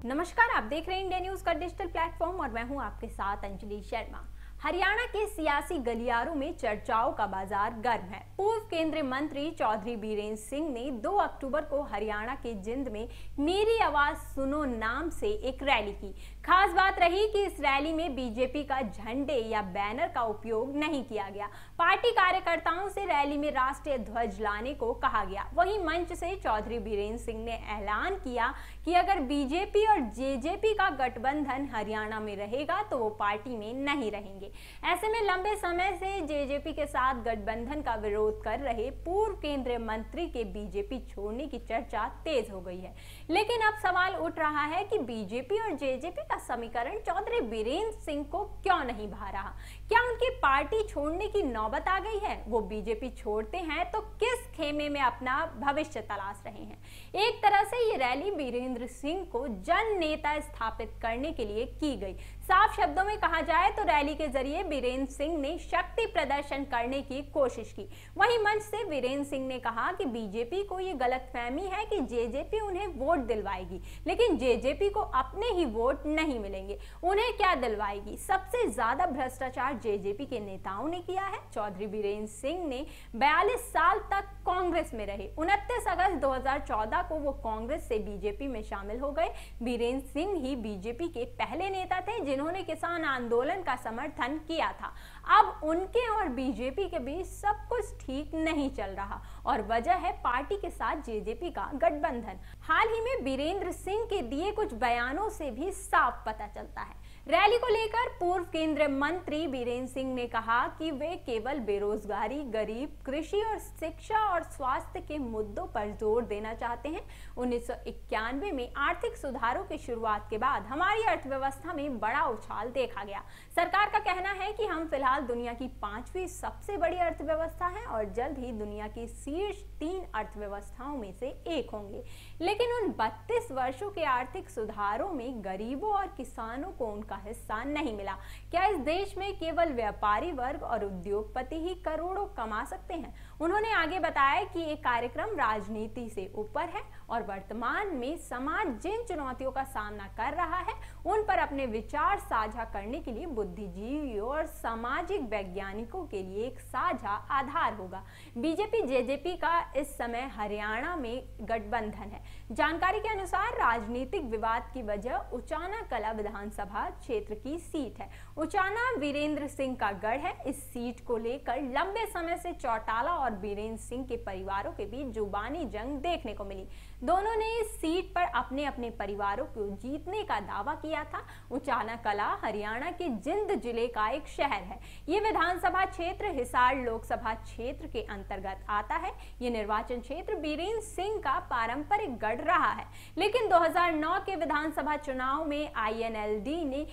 नमस्कार, आप देख रहे हैं इंडिया न्यूज का डिजिटल प्लेटफॉर्म और मैं हूं आपके साथ अंजलि शर्मा। हरियाणा के सियासी गलियारों में चर्चाओं का बाजार गर्म है। पूर्व केंद्रीय मंत्री चौधरी बीरेंद्र सिंह ने 2 अक्टूबर को हरियाणा के जिंद में मेरी आवाज सुनो नाम से एक रैली की। खास बात रही कि इस रैली में बीजेपी का झंडे या बैनर का उपयोग नहीं किया गया। पार्टी कार्यकर्ताओं से रैली में राष्ट्रीय ध्वज लाने को कहा गया। वहीं मंच से चौधरी बीरेंद्र सिंह ने ऐलान किया कि अगर बीजेपी और जेजेपी का गठबंधन हरियाणा में रहेगा तो वो पार्टी में नहीं रहेंगे। ऐसे में लंबे समय से जेजेपी के साथ गठबंधन का विरोध कर रहे पूर्व केंद्रीय मंत्री के बीजेपी छोड़ने की चर्चा तेज हो गई है। लेकिन अब सवाल उठ रहा है कि बीजेपी और जेजेपी का समीकरण चौधरी बीरेंद्र सिंह को क्यों नहीं भा रहा? क्या उनकी पार्टी छोड़ने की नौबत आ गई है? वो बीजेपी छोड़ते हैं तो किस खेमे में अपना भविष्य तलाश रहे हैं? एक तरह से ये रैली बीरेंद्र सिंह को जन नेता स्थापित करने के लिए की गई। साफ शब्दों में कहा जाए तो रैली के जरिए बीरेंद्र सिंह ने शक्ति प्रदर्शन करने की कोशिश की। वहीं मंच से बीरेंद्र सिंह ने कहा कि बीजेपी को ये गलतफहमी है कि जेजेपी उन्हें वोट दिलवाएगी, लेकिन जेजेपी को अपने ही वोट नहीं मिलेंगे। उन्हें क्या दिलवाएगी? सबसे ज्यादा भ्रष्टाचार जेजेपी के नेताओं ने किया है। चौधरी बीरेंद्र सिंह ने 42 साल तक कांग्रेस में रहे। 29 अगस्त 2014 को वो कांग्रेस से बीजेपी में शामिल हो गए। बीरेंद्र सिंह ही बीजेपी के पहले नेता थे जिन्होंने किसान आंदोलन का समर्थन किया था। अब उनके और बीजेपी के बीच सब कुछ ठीक नहीं चल रहा और वजह है पार्टी के साथ जेजेपी का गठबंधन। हाल ही में बीरेंद्र सिंह के दिए कुछ बयानों से भी साफ पता चलता है। रैली को लेकर पूर्व केंद्रीय मंत्री बीरेंद्र सिंह ने कहा कि वे केवल बेरोजगारी, गरीब, कृषि और शिक्षा और स्वास्थ्य के मुद्दों पर जोर देना चाहते हैं। 1991 में आर्थिक सुधारों की शुरुआत के बाद हमारी अर्थव्यवस्था में बड़ा उछाल देखा गया। सरकार का कहना है कि हम फिलहाल दुनिया की 5वीं सबसे बड़ी अर्थव्यवस्था हैं और जल्द ही दुनिया की शीर्ष 3 अर्थव्यवस्थाओं में से एक होंगे। लेकिन उन 32 वर्षों के आर्थिक सुधारों में गरीबों और किसानों को उनका हिस्सा नहीं मिला। क्या इस देश में केवल व्यापारी वर्ग और उद्योगपति ही करोड़ों कमा सकते हैं? उन्होंने आगे बताया कि ये कार्यक्रम राजनीति से ऊपर है और वर्तमान में समाज जिन चुनौतियों का सामना कर रहा है उन पर अपने विचार साझा करने के लिए बुद्धिजीवियों और सामाजिक वैज्ञानिकों के लिए एक साझा आधार होगा। बीजेपी जेजेपी का इस समय हरियाणा में गठबंधन है। जानकारी के अनुसार राजनीतिक विवाद की वजह उचाना कला विधानसभा क्षेत्र की सीट है। उचाना वीरेंद्र सिंह का गढ़ है। इस सीट को लेकर लंबे समय से चौटाला और बीरेंद्र सिंह के परिवारों के बीच जुबानी जंग देखने को मिली। दोनों ने इस सीट पर अपने अपने परिवारों को जीतने का दावा किया था। उचाना कला हरियाणा के जिंद जिले का एक शहर है। ये विधानसभा क्षेत्र हिसार लोकसभा क्षेत्र के अंतर्गत आता है। ये निर्वाचन क्षेत्र बीरेंद्र सिंह का पारंपरिक गढ़ रहा है, लेकिन 2009 के विधानसभा चुनाव में आईएनएलडी ने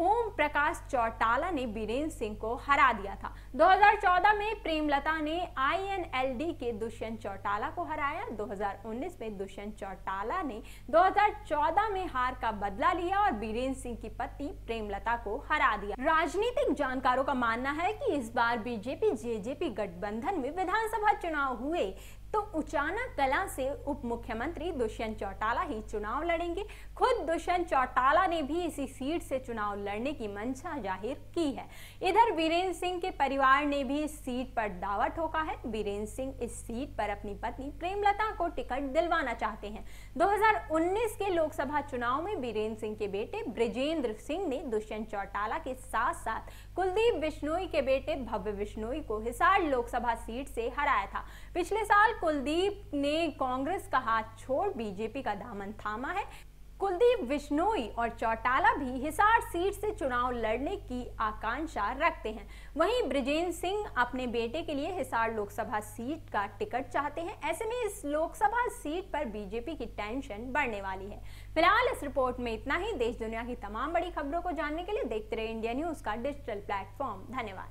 ओम प्रकाश चौटाला ने बीरेंद्र सिंह को हरा दिया था। 2014 में प्रेमलता ने आईएनएलडी के दुष्यंत चौटाला को हराया। 2019 में दुष्यंत चौटाला ने 2014 में हार का बदला लिया और बीरेंद्र सिंह की पत्नी प्रेमलता को हरा दिया। राजनीतिक जानकारों का मानना है कि इस बार बीजेपी जेजेपी गठबंधन में विधानसभा चुनाव हुए तो उचाना कला से उप मुख्यमंत्री दुष्यंत चौटाला ही चुनाव लड़ेंगे। खुद दुष्यंत चौटाला ने भी इसी सीट से चुनाव लड़ने की मंशा जाहिर की है। इधर बीरेंद्र सिंह के परिवार ने भी इस सीट पर दावा ठोका है। बीरेंद्र सिंह इस सीट पर अपनी पत्नी प्रेमलता को टिकट दिलवाना चाहते हैं। 2019 के लोकसभा चुनाव में बीरेंद्र सिंह के बेटे ब्रिजेंद्र सिंह ने दुष्यंत चौटाला के साथ साथ कुलदीप बिश्नोई के बेटे भव्य बिश्नोई को हिसार लोकसभा सीट से hराया था। पिछले साल कुलदीप ने कांग्रेस का हाथ छोड़ बीजेपी का दामन थामा है। कुलदीप बिश्नोई और चौटाला भी हिसार सीट से चुनाव लड़ने की आकांक्षा रखते हैं। वहीं ब्रिजेंद्र सिंह अपने बेटे के लिए हिसार लोकसभा सीट का टिकट चाहते हैं। ऐसे में इस लोकसभा सीट पर बीजेपी की टेंशन बढ़ने वाली है। फिलहाल इस रिपोर्ट में इतना ही। देश दुनिया की तमाम बड़ी खबरों को जानने के लिए देखते रहे इंडिया न्यूज का डिजिटल प्लेटफॉर्म। धन्यवाद।